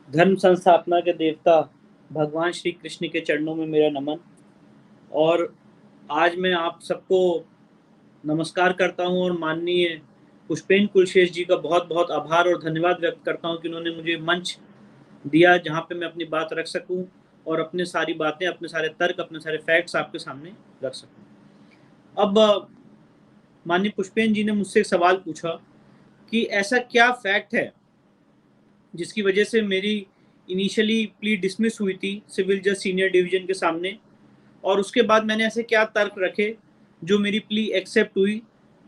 धर्म संस्थापना के देवता भगवान श्री कृष्ण के चरणों में मेरा नमन। और आज मैं आप सबको नमस्कार करता हूं और माननीय पुष्पेन कुलशेष जी का बहुत बहुत आभार और धन्यवाद व्यक्त करता हूं कि उन्होंने मुझे मंच दिया जहां पे मैं अपनी बात रख सकूं और अपने सारी बातें, अपने सारे तर्क, अपने सारे फैक्ट्स आपके सामने रख सकूं। अब माननीय पुष्पेन जी ने मुझसे एक सवाल पूछा कि ऐसा क्या फैक्ट है जिसकी वजह से मेरी इनिशियली प्ली डिसमिस हुई थी सिविल जज सीनियर डिवीजन के सामने, और उसके बाद मैंने ऐसे क्या तर्क रखे जो मेरी प्ली एक्सेप्ट हुई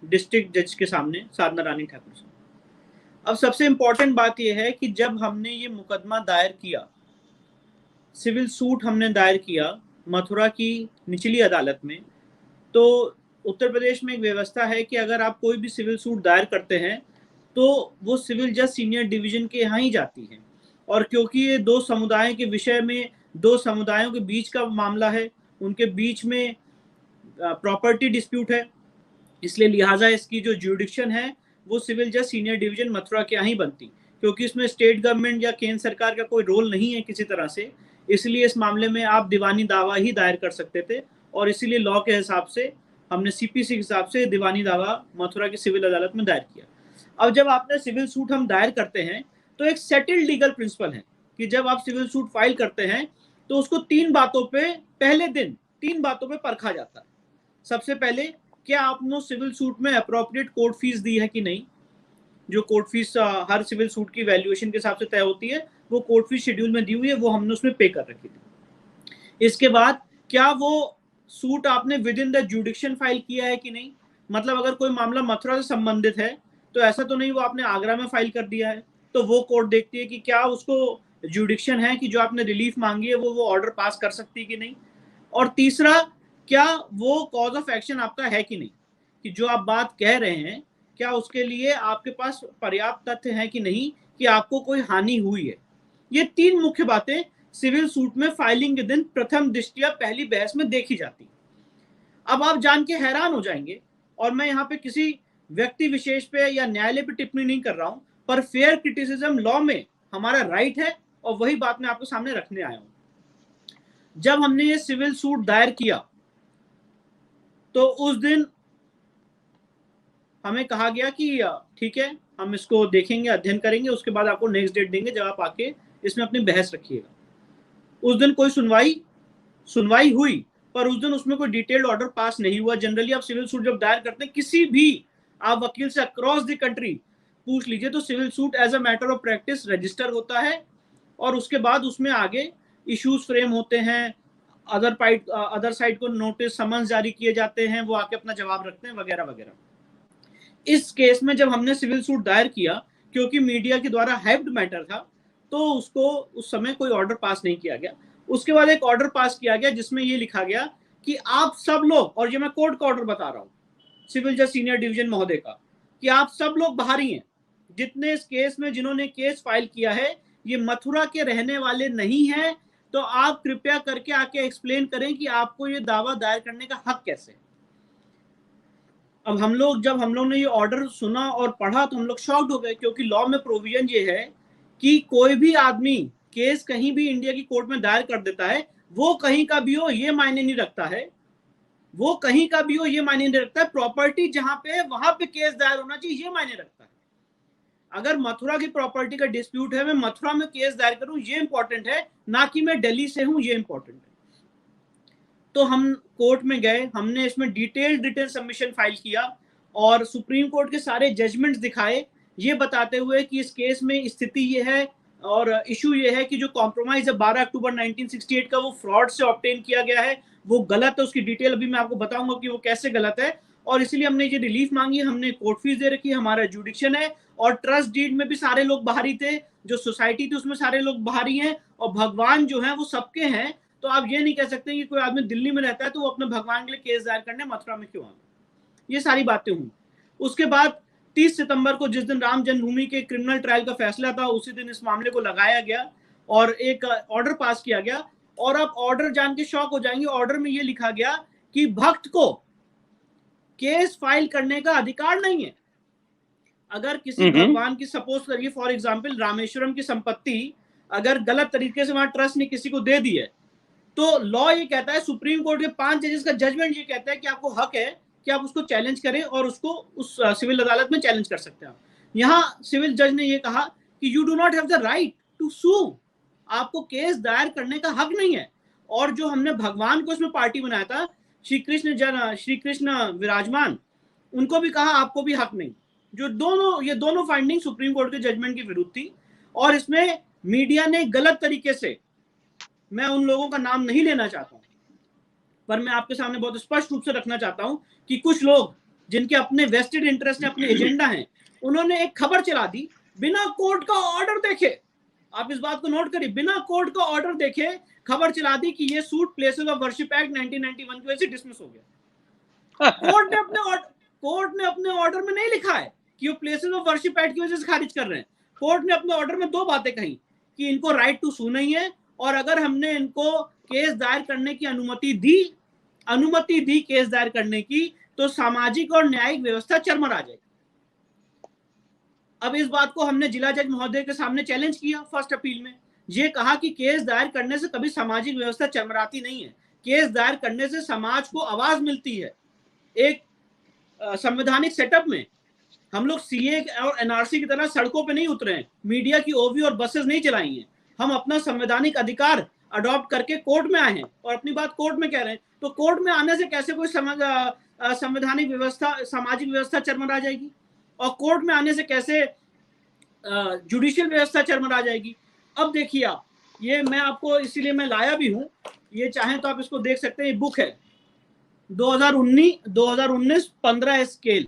डिस्ट्रिक्ट जज के सामने, साधना रानी ठाकुर से। अब सबसे इंपॉर्टेंट बात यह है कि जब हमने ये मुकदमा दायर किया, सिविल सूट हमने दायर किया मथुरा की निचली अदालत में, तो उत्तर प्रदेश में एक व्यवस्था है कि अगर आप कोई भी सिविल सूट दायर करते हैं तो वो सिविल जज सीनियर डिवीजन के यहाँ ही जाती है। और क्योंकि ये दो समुदायों के विषय में, दो समुदायों के बीच का मामला है, उनके बीच में प्रॉपर्टी डिस्प्यूट है, इसलिए लिहाजा इसकी जो ज्यूडिक्शन है वो सिविल जज सीनियर डिवीजन मथुरा के यहाँ ही बनती, क्योंकि इसमें स्टेट गवर्नमेंट या केंद्र सरकार का कोई रोल नहीं है किसी तरह से। इसलिए इस मामले में आप दीवानी दावा ही दायर कर सकते थे, और इसीलिए लॉ के हिसाब से हमने सीपीसी के हिसाब से दीवानी दावा मथुरा की सिविल अदालत में दायर किया। अब जब आपने सिविल सूट हम दायर करते हैं तो एक सेटल्ड लीगल प्रिंसिपल है कि जब आप सिविल सूट फाइल करते हैं तो उसको तीन बातों पे पहले दिन तीन बातों पे परखा जाता है। सबसे पहले, क्या आपने सिविल सूट में अप्रोप्रिएट कोर्ट फीस दी है कि नहीं। जो कोर्ट फीस हर सिविल सूट की वैल्यूएशन के हिसाब से तय होती है, वो कोर्ट फीस शेड्यूल में दी हुई है, वो हमने उसमें पे कर रखी थी। इसके बाद, क्या वो सूट आपने विद इन द जुडिक्शन फाइल किया है कि नहीं। मतलब अगर कोई मामला मथुरा से संबंधित है तो ऐसा तो नहीं वो आपने आगरा में फाइल कर दिया है, तो वो कोर्ट देखती है कि क्या उसको जुडिक्शन है कि जो आपने रिलीफ मांगी है वो ऑर्डर पास कर सकती है कि नहीं। और तीसरा, क्या वो कॉज ऑफ एक्शन आपका है कि नहीं, कि जो आप बात कह रहे हैं क्या उसके लिए आपके पास पर्याप्त तथ्य हैं कि नहीं कि आपको कोई हानि हुई है। ये तीन मुख्य बातें सिविल सूट में फाइलिंग के दिन प्रथम दृष्टया पहली बहस में देखी जाती। अब आप जान के हैरान हो जाएंगे, और मैं यहाँ पे किसी व्यक्ति विशेष पे या न्यायालय पे टिप्पणी नहीं कर रहा हूं, पर फेयर क्रिटिसिज्म लॉ में हमारा राइट है, और वही बात मैं आपके सामने रखने आया हूं। जब हमने ये सिविल सूट दायर किया तो उस दिन हमें कहा गया कि ठीक है, हम इसको देखेंगे, अध्ययन करेंगे, उसके बाद आपको नेक्स्ट डेट देंगे जब आप आके इसमें अपनी बहस रखिएगा। उस दिन कोई सुनवाई हुई, पर उस दिन उसमें कोई डिटेल्ड ऑर्डर पास नहीं हुआ। जनरली आप सिविल सूट जब दायर करते हैं, किसी भी आप वकील से अक्रॉस द कंट्री पूछ लीजिए, तो civil suit as a matter of practice register होता है, और उसके बाद उसमें आगे इश्यूज फ्रेम होते हैं, अदर साइड को नोटिस समन्स जारी किए जाते हैं, वो आके अपना जवाब रखते हैं, वगैरह वगैरह। इस केस में जब हमने सिविल सूट दायर किया, क्योंकि मीडिया के द्वारा हाइप्ड मैटर था, तो उसको उस समय कोई ऑर्डर पास नहीं किया गया। उसके बाद एक ऑर्डर पास किया गया जिसमें यह लिखा गया कि आप सब लोग, और ये मैं कोर्ट का ऑर्डर बता रहा हूं सिविल जज सीनियर डिवीजन महोदय का, कि आप सब लोग बाहरी हैं, जितने इस केस में जिन्होंने केस फाइल किया है ये मथुरा के रहने वाले नहीं हैं, तो आप कृपया करके आके एक्सप्लेन करें कि आपको ये दावा दायर करने का हक कैसे है। अब जब हम लोग ने ये ऑर्डर सुना और पढ़ा तो हम लोग शॉक्ड हो गए, क्योंकि लॉ में प्रोविजन ये है कि कोई भी आदमी केस कहीं भी इंडिया की कोर्ट में दायर कर देता है, वो कहीं का भी हो ये मायने नहीं रखता है, वो कहीं का भी हो ये मायने नहीं रखता है, प्रॉपर्टी जहां पे है वहां पे केस दायर होना चाहिए ये मायने रखता है। अगर मथुरा की प्रॉपर्टी का डिस्प्यूट है, मैं मथुरा में केस दायर करूं ये इंपॉर्टेंट है, ना कि मैं दिल्ली से हूं ये इंपॉर्टेंट है। तो हम कोर्ट में गए, हमने इसमें डिटेल्ड रिटन सबमिशन फाइल किया और सुप्रीम कोर्ट के सारे जजमेंट्स दिखाए, ये बताते हुए कि इस केस में स्थिति ये है और इशू ये है कि जो कॉम्प्रोमाइज है 12 अक्टूबर 1968 का, वो फ्रॉड से ऑब्टेन किया गया है, वो गलत है। उसकी डिटेल अभी मैं आपको बताऊंगा कि वो कैसे गलत है, और इसलिए हमने ये रिलीफ मांगी, हमने कोर्ट फीस दे रखी, हमारा जुडिक्शन है, और ट्रस्ट डीड में भी सारे लोग बाहरी थे, जो सोसाइटी थी उसमें सारे लोग बाहरी हैं, और भगवान जो है वो सबके हैं। तो आप ये नहीं कह सकते कि कोई आदमी दिल्ली में रहता है तो वो अपने भगवान के लिए केस दायर करने मथुरा में क्यों आ गया। ये सारी बातें हुई। उसके बाद 30 सितंबर को, जिस दिन राम जन्मभूमि के क्रिमिनल ट्रायल का फैसला था, उसी दिन इस मामले को लगाया गया और एक ऑर्डर पास किया गया। और आप ऑर्डर जान के शॉक हो जाएंगे, ऑर्डर में यह लिखा गया कि भक्त को केस फाइल करने का अधिकार नहीं है। अगर किसी भगवान की, सपोज करिए फॉर एग्जाम्पल रामेश्वरम की संपत्ति अगर गलत तरीके से वहां ट्रस्ट ने किसी को दे दी है, तो लॉ ये कहता है, सुप्रीम कोर्ट के 5 जजेस का जजमेंट ये कहता है कि आपको हक है कि आप उसको चैलेंज करें और उसको उस सिविल अदालत में चैलेंज कर सकते हैं। यहाँ सिविल जज ने ये कहा कि you do not have the right to sue, आपको केस दायर करने का हक नहीं है। और जो हमने भगवान को इसमें पार्टी बनाया था, श्री कृष्ण विराजमान, उनको भी कहा आपको भी हक नहीं। जो ये दोनों फाइंडिंग सुप्रीम कोर्ट के जजमेंट की विरुद्ध थी। और इसमें मीडिया ने गलत तरीके से, मैं उन लोगों का नाम नहीं लेना चाहता हूं, पर मैं आपके सामने बहुत स्पष्ट रूप से रखना चाहता हूं कि कुछ लोग जिनके अपने वेस्टेड इंटरेस्ट है, अपने एजेंडा हैं, उन्होंने एक खबर चला दी बिना कोर्ट का ऑर्डर देखे। आप इस बात को नोट करिए, बिना कोर्ट का ऑर्डर देखे खबर चला दी कि ये suit places of worship act 1991 की वजह से डिसमिस हो गया। कोर्ट ने अपने ऑर्डर में नहीं लिखा है कि वो प्लेसेस ऑफ वर्शिप एक्ट की वजह से खारिज कर रहे हैं। कोर्ट ने अपने ऑर्डर में 2 बातें कही कि इनको राइट टू सू नहीं है, और अगर हमने इनको केस दायर करने की अनुमति दी केस दायर करने की, तो सामाजिक और न्यायिक व्यवस्था चरमरा जाएगी। अब इस बात को हमने जिला जज महोदय के सामने चैलेंज किया फर्स्ट अपील में। ये कहा कि केस दायर करने से कभी सामाजिक व्यवस्था चरमराती नहीं है, केस दायर करने से समाज को आवाज मिलती है। एक संवैधानिक सेटअप में हम लोग सीए और एनआरसी की तरह सड़कों पे नहीं उतरे हैं, मीडिया की ओवी और बसेस नहीं चलाई हैं। हम अपना संवैधानिक अधिकार अडॉप्ट करके कोर्ट में आए हैं और अपनी बात कोर्ट में कह रहे हैं। तो कोर्ट में आने से कैसे कोई संवैधानिक व्यवस्था, सामाजिक व्यवस्था चरमरा जाएगी, और कोर्ट में आने से कैसे जुडिशियल व्यवस्था चरमरा जाएगी। अब देखिए आप, ये मैं आपको इसीलिए मैं लाया भी हूं, ये चाहें तो आप इसको देख सकते हैं। ये बुक है 2019 15 स्केल,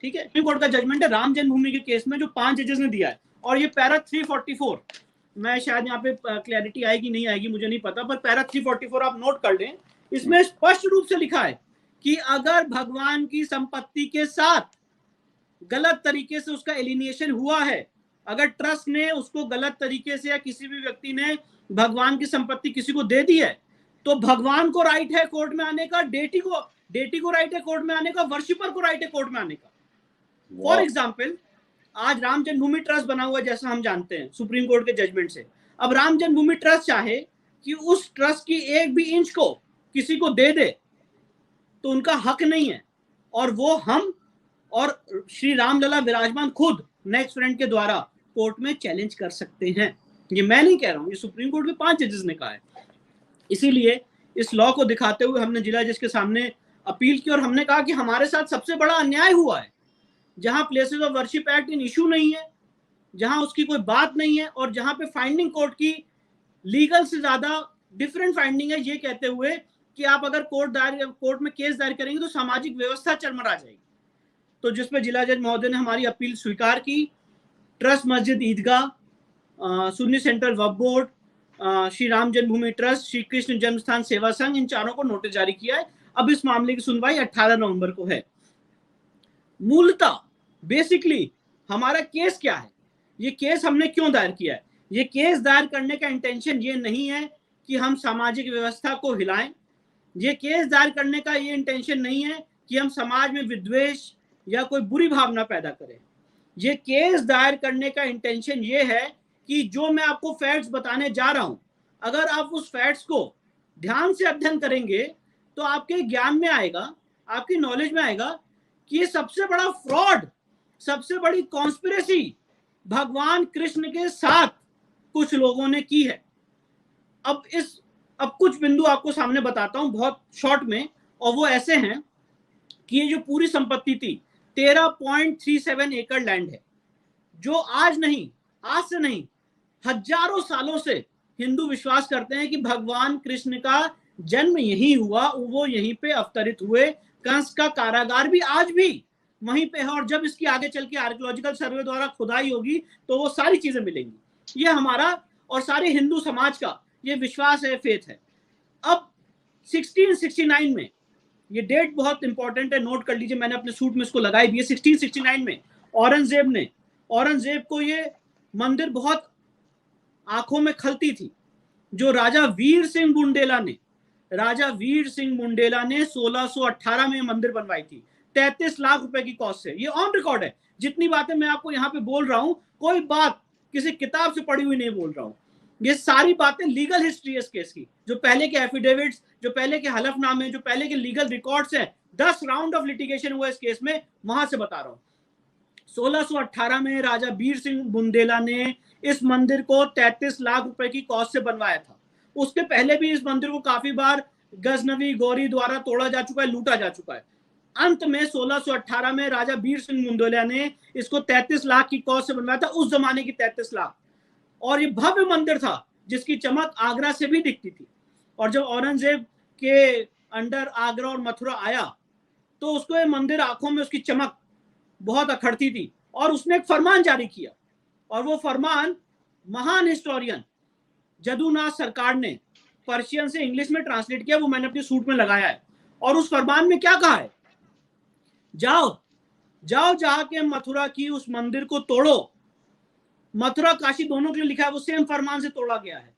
ठीक है। सुप्रीम कोर्ट का जजमेंट है राम जन्मभूमि के केस में, जो 5 जजेस ने दिया है। और ये पैरा 344, मैं शायद यहाँ पे क्लैरिटी आएगी नहीं आएगी मुझे नहीं पता, पर पैरा 344 आप नोट कर लें। इसमें स्पष्ट रूप से लिखा है कि अगर भगवान की संपत्ति के साथ गलत तरीके से उसका एलिनिएशन हुआ है, अगर ट्रस्ट ने उसको गलत तरीके से या किसी भी व्यक्ति ने भगवान की संपत्ति किसी को दे दी है, तो भगवान को राइट है कोर्ट में आने का, डेटी को राइट है कोर्ट में आने का, वर्शिपर को राइट है कोर्ट में आने का। फॉर एग्जाम्पल, आज राम जन्मभूमि ट्रस्ट बना हुआ है, जैसा हम जानते हैं सुप्रीम कोर्ट के जजमेंट से। अब राम जन्मभूमि ट्रस्ट चाहे कि उस ट्रस्ट की 1 भी इंच को किसी को दे दे, तो उनका हक नहीं है, और वो हम और श्री रामलला विराजमान खुद नेक्स्ट फ्रेंड के द्वारा कोर्ट में चैलेंज कर सकते हैं। ये मैं नहीं कह रहा हूं, ये सुप्रीम कोर्ट के 5 जजेस ने कहा है। इसीलिए इस लॉ को दिखाते हुए हमने जिला जज के सामने अपील की, और हमने कहा कि हमारे साथ सबसे बड़ा अन्याय हुआ है, जहां places of worship act in issue नहीं है, जहां उसकी कोई बात नहीं है, और जहां पे फाइंडिंग कोर्ट की लीगल से ज्यादा डिफरेंट फाइंडिंग है, ये कहते हुए कि आप अगर कोर्ट में केस दायर करेंगे तो सामाजिक व्यवस्था चरमरा जाएगी। तो जिसमें जिला जज महोदय ने हमारी अपील स्वीकार की। ट्रस्ट मस्जिद ईदगाह, सुन्नी सेंट्रल वक्फ बोर्ड, श्री राम जन्मभूमि ट्रस्ट, श्री कृष्ण जन्मस्थान सेवा संघ, इन चारों को नोटिस जारी किया है। अब इस मामले की सुनवाई 18 नवंबर को है। मूलतः बेसिकली हमारा केस क्या है, ये केस हमने क्यों दायर किया है? ये केस दायर करने का इंटेंशन ये नहीं है कि हम सामाजिक व्यवस्था को हिलाएं। ये केस दायर करने का ये इंटेंशन नहीं है कि हम समाज में विद्वेष या कोई बुरी भावना पैदा करें। ये केस दायर करने का इंटेंशन ये है कि जो मैं आपको फैक्ट्स बताने जा रहा हूं, अगर आप उस फैक्ट्स को ध्यान से अध्ययन करेंगे तो आपके ज्ञान में आएगा, आपकी नॉलेज में आएगा कि ये सबसे बड़ा फ्रॉड, सबसे बड़ी कॉन्स्पिरेसी भगवान कृष्ण के साथ कुछ लोगों ने की है। अब कुछ बिंदु आपको सामने बताता हूं बहुत शॉर्ट में, और वो ऐसे हैं कि ये जो पूरी संपत्ति थी 13.37 एकड़ लैंड है, जो आज से नहीं हजारों सालों से हिंदू विश्वास करते हैं कि भगवान कृष्ण का जन्म यहीं हुआ, वो यहीं पे अवतरित हुए। कंस का कारागार भी आज भी वहीं पे है, और जब इसकी आगे चल के आर्कियोलॉजिकल सर्वे द्वारा खुदाई होगी तो वो सारी चीजें मिलेंगी। ये हमारा और सारे हिंदू समाज का ये विश्वास है, फेथ है। अब 1669 में, ये डेट बहुत इंपॉर्टेंट है, नोट कर लीजिए, मैंने अपने सूट में इसको लगाई भी है। 1669 में औरंगजेब को ये मंदिर बहुत आंखों में खलती थी, जो राजा वीर सिंह बुंडेला ने 1618 में मंदिर बनवाई थी, 33 लाख रुपए की कॉस्ट से। ये ऑन रिकॉर्ड है। जितनी बातें मैं आपको यहाँ पे बोल रहा हूं, कोई बात किसी किताब से पढ़ी हुई नहीं बोल रहा हूं। ये सारी बातें लीगल हिस्ट्री है इस केस की, जो पहले के एफिडेविट्स, जो पहले के हलफनामे, जो पहले के लीगल रिकॉर्ड्स हैं, 10 राउंड ऑफ लिटिगेशन हुआ इस केस में, वहां से बता रहा हूं। 1618 में राजा बीर सिंह बुंदेला ने इस मंदिर को 33 लाख रुपए की कॉस्ट से बनवाया था। उसके पहले भी इस मंदिर को काफी बार गजनवी गौरी द्वारा तोड़ा जा चुका है, लूटा जा चुका है। अंत में 1618 में राजा बीर सिंह बुंदेला ने इसको 33 लाख की कॉस्ट से बनवाया था, उस जमाने की 33 लाख। और ये भव्य मंदिर था जिसकी चमक आगरा से भी दिखती थी। और जब औरंगजेब के अंडर आगरा और मथुरा आया तो उसको ये मंदिर आंखों में उसकी चमक बहुत अखड़ती थी, और उसने एक फरमान जारी किया, और वो फरमान महान हिस्टोरियन जदुनाथ सरकार ने पर्शियन से इंग्लिश में ट्रांसलेट किया, वो मैंने अपने सूट में लगाया है। और उस फरमान में क्या कहा है, जाओ जाओ जाके मथुरा की उस मंदिर को तोड़ो। मथुरा काशी दोनों के लिए लिखा है, वो सेम फरमान से तोड़ा गया है।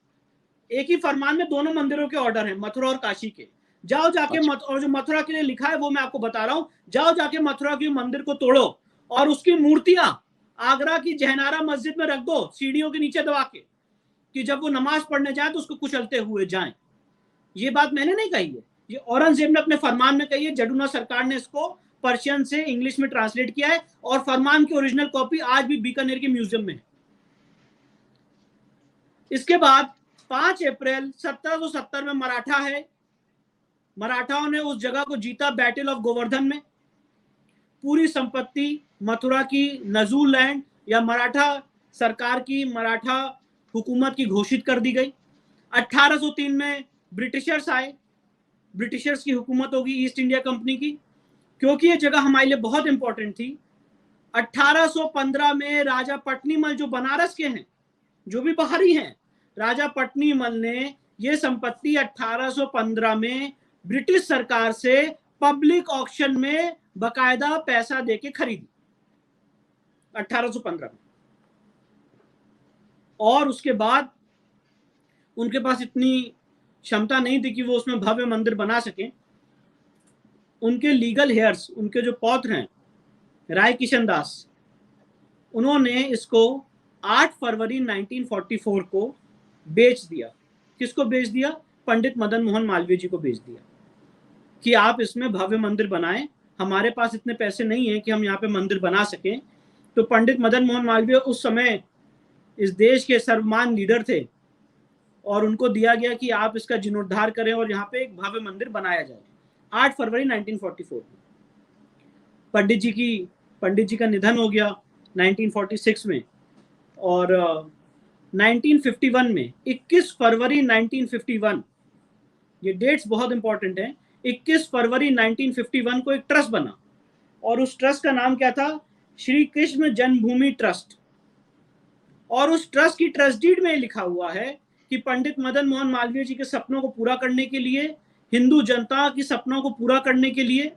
एक ही फरमान में दोनों मंदिरों के ऑर्डर हैं, मथुरा और काशी के। जाओ जाके और जो मथुरा के लिए लिखा है वो मैं आपको बता रहा हूं, जाओ जाके मथुरा की मंदिर को तोड़ो और उसकी मूर्तियां आगरा की जहनारा मस्जिद में रख दो, सीढ़ियों के नीचे दबा के, कि जब वो नमाज पढ़ने जाए तो उसको कुचलते हुए जाएं। ये बात मैंने नहीं कही है, ये औरंगजेब ने अपने फरमान में कही है। जदुनाथ सरकार ने इसको पर्शियन से इंग्लिश में ट्रांसलेट किया है, और फरमान की ओरिजिनल कॉपी आज भी बीकानेर के म्यूजियम में है। इसके बाद 5 अप्रैल 1770 में मराठा है, मराठाओं ने उस जगह को जीता बैटल ऑफ गोवर्धन में। पूरी संपत्ति मथुरा की नजूल लैंड या मराठा सरकार की, मराठा हुकूमत की घोषित कर दी गई। 1803 में ब्रिटिशर्स आए, ब्रिटिशर्स की हुकूमत होगी ईस्ट इंडिया कंपनी की, क्योंकि ये जगह हमारे लिए बहुत इंपॉर्टेंट थी। 1815 में राजा पटनीमल, जो बनारस के हैं, जो भी बाहरी हैं, राजा पटनीमल ने ये संपत्ति 1815 में ब्रिटिश सरकार से पब्लिक ऑक्शन में बकायदा पैसा देके खरीदी 1815 में। और उसके बाद उनके पास इतनी क्षमता नहीं थी कि वो उसमें भव्य मंदिर बना सके। उनके लीगल हेयर्स, उनके जो पौत्र हैं राय किशन दास, उन्होंने इसको 8 फरवरी 1944 को बेच दिया। किसको बेच दिया? पंडित मदन मोहन मालवीय जी को बेच दिया कि आप इसमें भव्य मंदिर बनाएं, हमारे पास इतने पैसे नहीं है कि हम यहाँ पे मंदिर बना सकें। तो पंडित मदन मोहन मालवीय उस समय इस देश के सर्वमान्य लीडर थे, और उनको दिया गया कि आप इसका जीर्णोद्धार करें और यहाँ पे एक भव्य मंदिर बनाया जाए। 8 फरवरी 1944 में पंडित जी का निधन हो गया 1946 में, और 1951 में 21 फरवरी 1951, ये डेट्स बहुत इंपॉर्टेंट हैं, 21 फरवरी 1951 को एक ट्रस्ट बना, और उस ट्रस्ट का नाम क्या था? श्री कृष्ण जन्मभूमि ट्रस्ट। और उस ट्रस्ट की ट्रस्ट डीड में लिखा हुआ है कि पंडित मदन मोहन मालवीय जी के सपनों को पूरा करने के लिए, हिंदू जनता की सपनों को पूरा करने के लिए,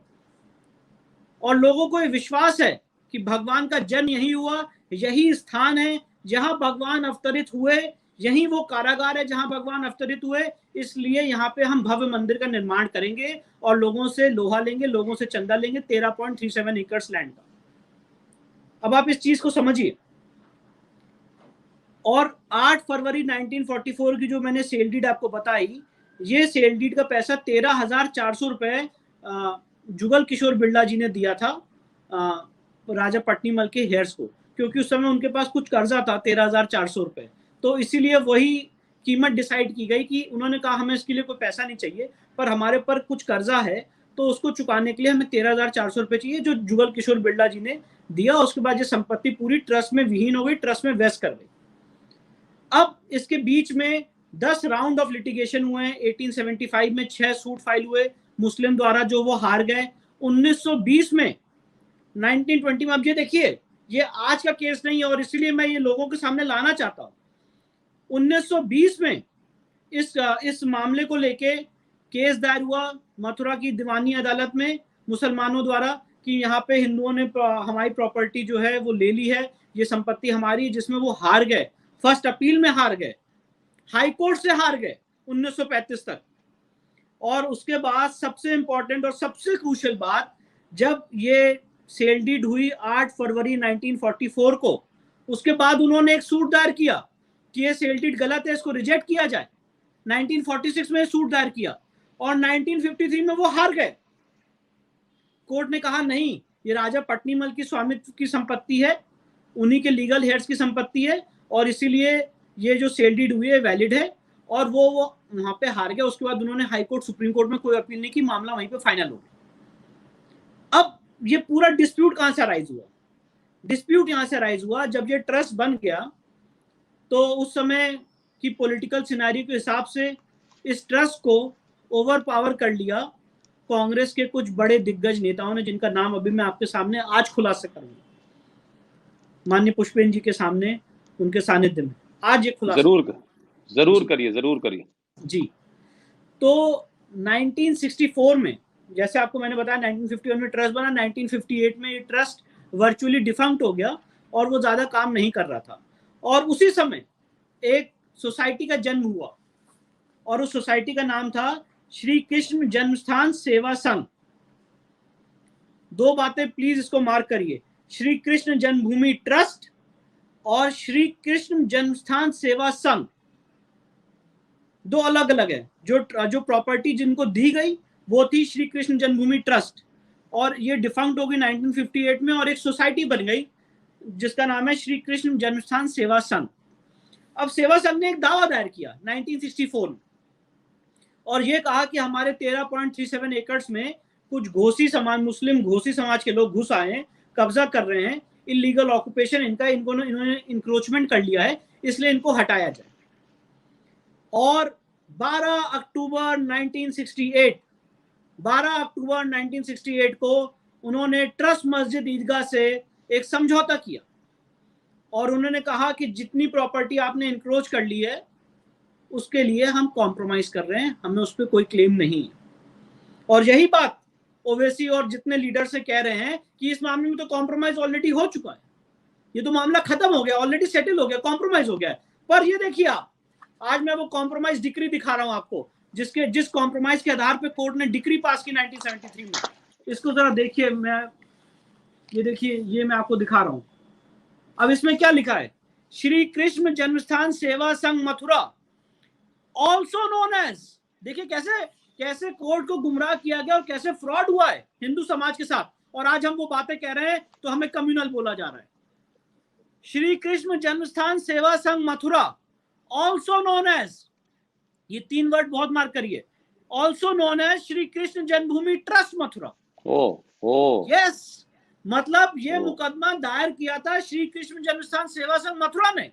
और लोगों को ये विश्वास है कि भगवान का जन्म यही हुआ, यही स्थान है जहां भगवान अवतरित हुए, यही वो कारागार है जहां भगवान अवतरित हुए, इसलिए यहाँ पे हम भव्य मंदिर का निर्माण करेंगे और लोगों से लोहा लेंगे, लोगों से चंदा लेंगे 13.37 एकड़ लैंड का। अब आप इस चीज को समझिए। और 8 फरवरी 1944 की जो मैंने सेल डीड आपको बताई, ये सेल डीड का पैसा 13,400 रुपए जुगल किशोर बिरला जी ने दिया था राजा पटनीमल के हेयर्स को, क्योंकि उस समय उनके पास कुछ कर्जा था 13,400 रुपए। तो इसीलिए वही कीमत डिसाइड की गई कि उन्होंने कहा हमें इसके लिए कोई पैसा नहीं चाहिए, पर हमारे पर कुछ कर्जा है तो उसको चुकाने के लिए हमें 13,400 रुपए चाहिए, जो जुगल किशोर बिरला जी ने दिया। उसके बाद ये संपत्ति पूरी ट्रस्ट में विहीन हो गई, ट्रस्ट में वेस्ट कर गई। अब इसके बीच में 10 राउंड ऑफ लिटिगेशन हुए। 1875 में 6 सूट फाइल हुए मुस्लिम द्वारा, जो वो हार गए। 1920 में 1920 में, अब ये देखिए ये आज का केस नहीं है और इसीलिए मैं ये लोगों के सामने लाना चाहता हूं। 1920 में इस मामले को लेके केस दायर हुआ मथुरा की दीवानी अदालत में मुसलमानों द्वारा कि यहाँ पे हिंदुओं ने हमारी प्रॉपर्टी जो है वो ले ली है, ये संपत्ति हमारी, जिसमें वो हार गए। फर्स्ट अपील में हार गए, हाई कोर्ट से हार गए 1935 तक। और उसके बाद सबसे इंपॉर्टेंट और सबसे क्रूशियल बात, जब ये सेल डीड हुई 8 फरवरी 1944 को, उसके बाद उन्होंने एक सूट दायर किया कि ये सेल डीड गलत है, इसको रिजेक्ट किया जाए। 1946 में सूट दायर किया और 1953 में वो हार गए। कोर्ट ने कहा नहीं, ये राजा पट्नीमल की स्वामित्व की संपत्ति है, उन्हीं के लीगल हेयर्स की संपत्ति है और इसीलिए ये जो सेल डीड हुई है वैलिड है। और वो वहां पे हार गया। उसके बाद उन्होंने हाई कोर्ट, सुप्रीम कोर्ट में कोई अपील नहीं की, मामला वहीं पे फाइनल हो गया। अब ये पूरा डिस्प्यूट कहां से अराइज हुआ? डिस्प्यूट यहां से अराइज हुआ जब ये ट्रस्ट बन गया तो उस समय की पॉलिटिकल सिनेरियो के हिसाब से इस ट्रस्ट को ओवर पावर कर लिया कांग्रेस के कुछ बड़े दिग्गज नेताओं ने, जिनका नाम अभी मैं आपके सामने आज खुलासा करूंगा, माननीय पुष्पेंद्र जी के सामने, उनके सानिध्य में आज ये खुलासा। जरूर करिए जी। तो 1964 में, जैसे आपको मैंने बताया, 1951 में ट्रस्ट बना, 1958 में ये ट्रस्ट वर्चुअली डिफंक्ट हो गया और वो ज्यादा काम नहीं कर रहा था। और उसी समय एक सोसाइटी का जन्म हुआ और उस सोसाइटी का नाम था श्री कृष्ण जन्मस्थान सेवा संघ। दो बातें प्लीज इसको मार्क करिए, श्री कृष्ण जन्मभूमि ट्रस्ट और श्री कृष्ण जन्मस्थान सेवा संघ, दो अलग अलग है। जो प्रॉपर्टी जिनको दी गई वो थी श्री कृष्ण जन्मभूमि ट्रस्ट और ये डिफंक्ट हो गई 1958 में और एक सोसाइटी बन गई जिसका नाम है श्री कृष्ण जन्मस्थान सेवा संघ। अब सेवा संघ ने एक दावा दायर किया 1964 में और ये कहा कि हमारे 13.37 एकड़ में कुछ घोसी समाज, मुस्लिम घोसी समाज के लोग घुस आए हैं, कब्जा कर रहे हैं, इलीगल ऑक्यूपेशन इनका, इन्होंने इंक्रोचमेंट कर लिया है, इसलिए इनको हटाया जाए। और 12 अक्टूबर 1968 को उन्होंने ट्रस्ट मस्जिद ईदगाह से एक समझौता किया और उन्होंने कहा कि जितनी प्रॉपर्टी आपने इंक्रोच कर ली है उसके लिए हम कॉम्प्रोमाइज कर रहे हैं, हमें उस पर कोई क्लेम नहीं है। और यही बात ओवैसी और जितने लीडर से कह रहे हैं कि इस मामले में तो कॉम्प्रोमाइज ऑलरेडी हो चुका है, ये तो मामला खत्म हो गया, ऑलरेडी सेटल हो गया, कॉम्प्रोमाइज हो गया है। पर ये देखिए आप, आज मैं वो कॉम्प्रोमाइज डिक्री दिखा रहा हूं आपको, जिस कॉम्प्रोमाइज के आधार पे कोर्ट ने डिक्री पास की 1973 में। इसको जरा देखिए, ये देखिए, ये मैं आपको दिखा रहा हूं। अब इसमें क्या लिखा है? श्री कृष्ण जन्मस्थान सेवा संघ मथुरा, ऑल्सो नोन एज, देखिए कैसे कोर्ट को गुमराह किया गया और कैसे फ्रॉड हुआ है हिंदू समाज के साथ। और आज हम वो बातें कह रहे हैं तो हमें कम्युनल बोला जा रहा है। श्री कृष्ण जन्मस्थान सेवा संघ मथुरा, ऑल्सो नोन एज, ये तीन वर्ड बहुत मार्क करिए, also known as Shri Krishna Janmabhoomi trust Mathura. Yes, मतलब ये मुकदमा दायर किया था श्री कृष्ण जन्मस्थान सेवा संघ मथुरा ने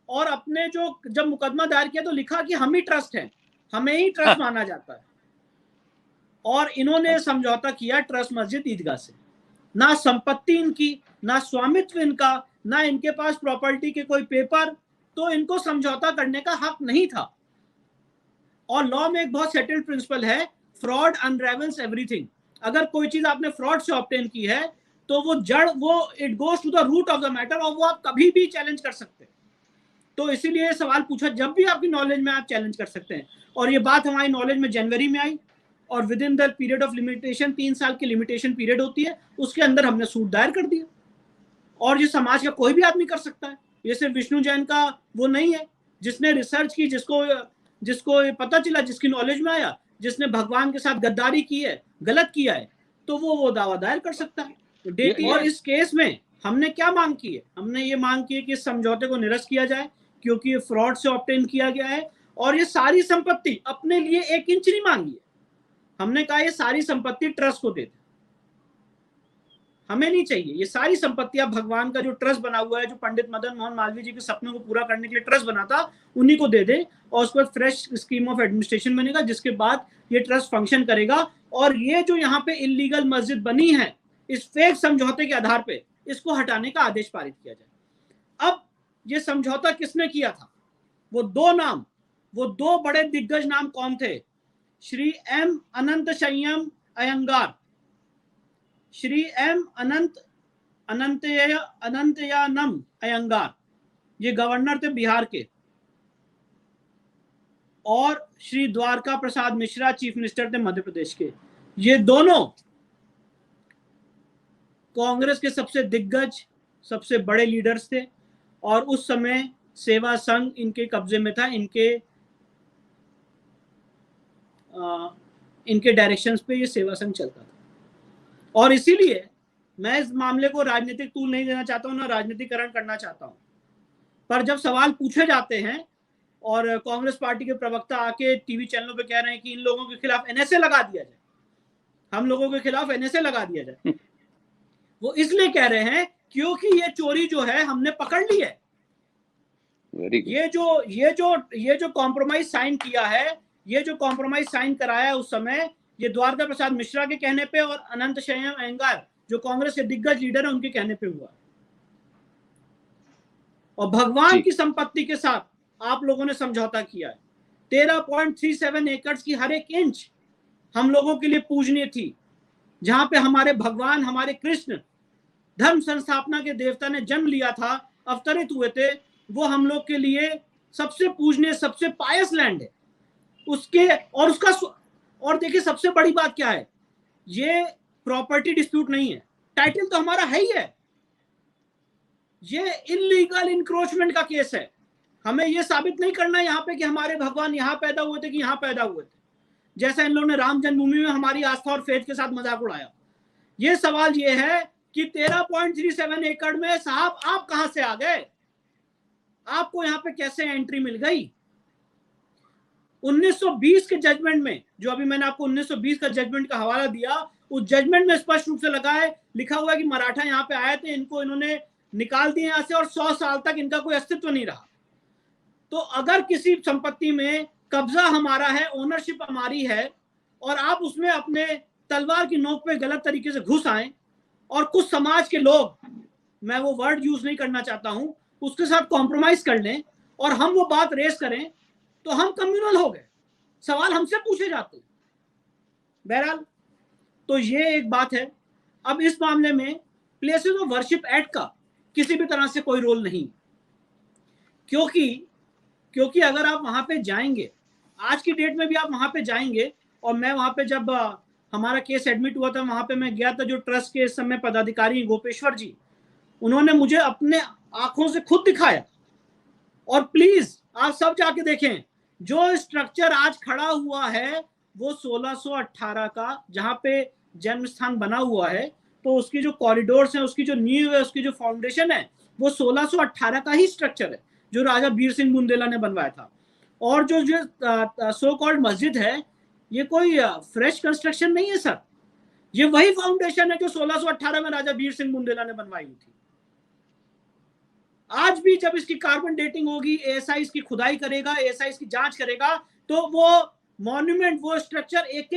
और अपने जब मुकदमा दायर किया तो लिखा कि हम ही ट्रस्ट हैं, हमें ही ट्रस्ट माना जाता है। और इन्होंने समझौता किया ट्रस्ट मस्जिद ईदगाह से, ना संपत्ति इनकी, ना स्वामित्व इनका, ना इनके पास प्रॉपर्टी के कोई पेपर, तो इनको समझौता करने का हक नहीं था। और लॉ में एक बहुत सेटल्ड प्रिंसिपल है, फ्रॉड अनरेवल्स एवरीथिंग। अगर कोई चीज आपने फ्रॉड से ऑब्टेन की है तो वो it goes to the root of the matter और वो आप कभी भी चैलेंज कर सकते हैं। तो इसीलिए सवाल पूछा, जब भी आपकी नॉलेज में आप चैलेंज कर सकते हैं। और ये बात हमारी नॉलेज में जनवरी में आई और with in the period of limitation, 3 साल की लिमिटेशन पीरियड होती है, उसके अंदर हमने सूट दायर कर दिया। और ये समाज का कोई भी आदमी कर सकता है, ये सिर्फ विष्णु जैन का वो नहीं है, जिसने रिसर्च की, जिसको पता चला, जिसकी नॉलेज में आया, जिसने भगवान के साथ गद्दारी की है, गलत किया है, तो वो दावा दायर कर सकता है। और इस केस में हमने क्या मांग की है? हमने ये मांग की है कि इस समझौते को निरस्त किया जाए क्योंकि ये फ्रॉड से ऑब्टेन किया गया है और ये सारी संपत्ति अपने लिए 1 इंच नहीं मांगी है। हमने कहा ये सारी संपत्ति ट्रस्ट को दे दे, हमें नहीं चाहिए। ये सारी संपत्तियां भगवान का जो ट्रस्ट बना हुआ है, जो पंडित मदन मोहन मालवीय जी के सपनों को पूरा करने के लिए ट्रस्ट बना था, उन्हीं को दे दे और उसके बाद फ्रेश स्कीम ऑफ एडमिनिस्ट्रेशन बनेगा, जिसके बाद ये ट्रस्ट फंक्शन करेगा। और ये जो यहाँ पे इलीगल मस्जिद बनी है इस फेक समझौते के आधार पे, इसको हटाने का आदेश पारित किया जाए। अब ये समझौता किसने किया था? वो दो बड़े दिग्गज नाम कौन थे? श्री एम अनंत संयम अयंगार, श्री एम अनंतयानम अयंगार, ये गवर्नर थे बिहार के, और श्री द्वारका प्रसाद मिश्रा चीफ मिनिस्टर थे मध्य प्रदेश के। ये दोनों कांग्रेस के सबसे दिग्गज, सबसे बड़े लीडर्स थे और उस समय सेवा संघ इनके कब्जे में था, इनके डायरेक्शंस पे ये सेवा संघ चलता था। और इसीलिए मैं इस मामले को राजनीतिक तूल नहीं देना चाहता हूं, ना राजनीतिकरण करना चाहता हूं, पर जब सवाल पूछे जाते हैं और कांग्रेस पार्टी के प्रवक्ता आके टीवी चैनलों पे कह रहे हैं कि इन लोगों के खिलाफ एनएसए लगा दिया जाए, हम लोगों के खिलाफ एनएसए लगा दिया जाए, वो इसलिए कह रहे हैं क्योंकि ये चोरी जो है हमने पकड़ ली है। ये जो कॉम्प्रोमाइज साइन किया है, ये जो कॉम्प्रोमाइज साइन कराया है उस समय, ये द्वारका प्रसाद मिश्रा के कहने पे और अनंत शयन अयंगार जो कांग्रेस के दिग्गज लीडर है उनके कहने पे हुआ। और भगवान की संपत्ति के साथ आप लोगों ने समझौता किया है। 13.37 एकड़ की हर एक इंच हम लोगों के लिए पूजनीय थी, जहां पे हमारे भगवान, हमारे कृष्ण धर्म संस्थापना के देवता ने जन्म लिया था, अवतरित हुए थे, वो हम लोग के लिए सबसे पूजनीय, सबसे पायस लैंड है। उसके और उसका और देखिए सबसे बड़ी बात क्या है, ये प्रॉपर्टी डिस्प्यूट नहीं है, टाइटल तो हमारा है ही है, ये इलीगल इंक्रोचमेंट का केस है। हमें ये साबित नहीं करना है यहाँ पे कि हमारे भगवान यहाँ पैदा हुए थे कि यहाँ पैदा हुए थे, जैसा इन लोगों ने राम जन्मभूमि में हमारी आस्था और फेथ के साथ मजाक उड़ाया। ये सवाल ये है कि 13.37 एकड़ में साहब आप कहां से आ गए, आपको यहाँ पे कैसे एंट्री मिल गई? 1920 के जजमेंट में, जो अभी मैंने आपको 1920 का जजमेंट का हवाला दिया, उस जजमेंट में स्पष्ट रूप से लिखा हुआ है कि मराठा यहाँ पे आए थे, इनको इन्होंने निकाल दिए यहाँ से और 100 साल तक इनका कोई अस्तित्व नहीं रहा। तो अगर किसी संपत्ति में कब्जा हमारा है, ओनरशिप हमारी है, और आप उसमें अपने तलवार की नोक पे गलत तरीके से घुस आए और कुछ समाज के लोग, मैं वो वर्ड यूज नहीं करना चाहता हूं, उसके साथ कॉम्प्रोमाइज कर लें और हम वो बात रेस करें, तो हम कम्युनल हो गए, सवाल हमसे पूछे जाते हैं। बहरहाल तो ये एक बात है। अब इस मामले में प्लेसेस ऑफ वर्शिप एक्ट का किसी भी तरह से कोई रोल नहीं, क्योंकि अगर आप वहां पे जाएंगे, आज की डेट में भी आप वहां पे जाएंगे, और मैं वहां पे जब हमारा केस एडमिट हुआ था, वहां पे मैं गया था, जो ट्रस्ट के इस समय पदाधिकारी गोपेश्वर जी, उन्होंने मुझे अपने आंखों से खुद दिखाया। और प्लीज आप सब जाके देखें, जो स्ट्रक्चर आज खड़ा हुआ है वो 1618 का, जहां पे जन्म स्थान बना हुआ है, तो उसकी जो कॉरिडोर्स हैं, उसकी जो नींव है, उसकी जो फाउंडेशन है, वो 1618 का ही स्ट्रक्चर है जो राजा बीर सिंह बुंदेला ने बनवाया था। और जो सो कॉल्ड मस्जिद है, ये कोई फ्रेश कंस्ट्रक्शन नहीं है सर, ये वही फाउंडेशन है जो 1618 में राजा बीर सिंह बुंदेला ने बनवाई थी। आज भी जब इसकी कार्बन डेटिंग होगी, एएसआई इसकी खुदाई करेगा, एएसआई इसकी जांच करेगा, तो वो मॉन्यूमेंट, वो स्ट्रक्चर एक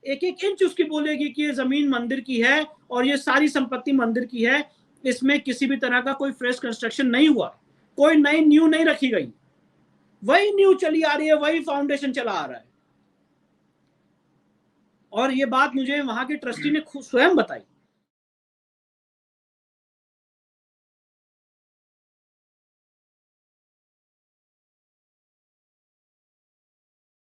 एक इंच उसकी बोलेगी कि ये जमीन मंदिर की है और ये सारी संपत्ति मंदिर की है, इसमें किसी भी तरह का कोई फ्रेश कंस्ट्रक्शन नहीं हुआ, कोई नई न्यू नहीं रखी गई, वही न्यू चली आ रही है, वही फाउंडेशन चला आ रहा है। और ये बात मुझे वहां के ट्रस्टी ने स्वयं बताई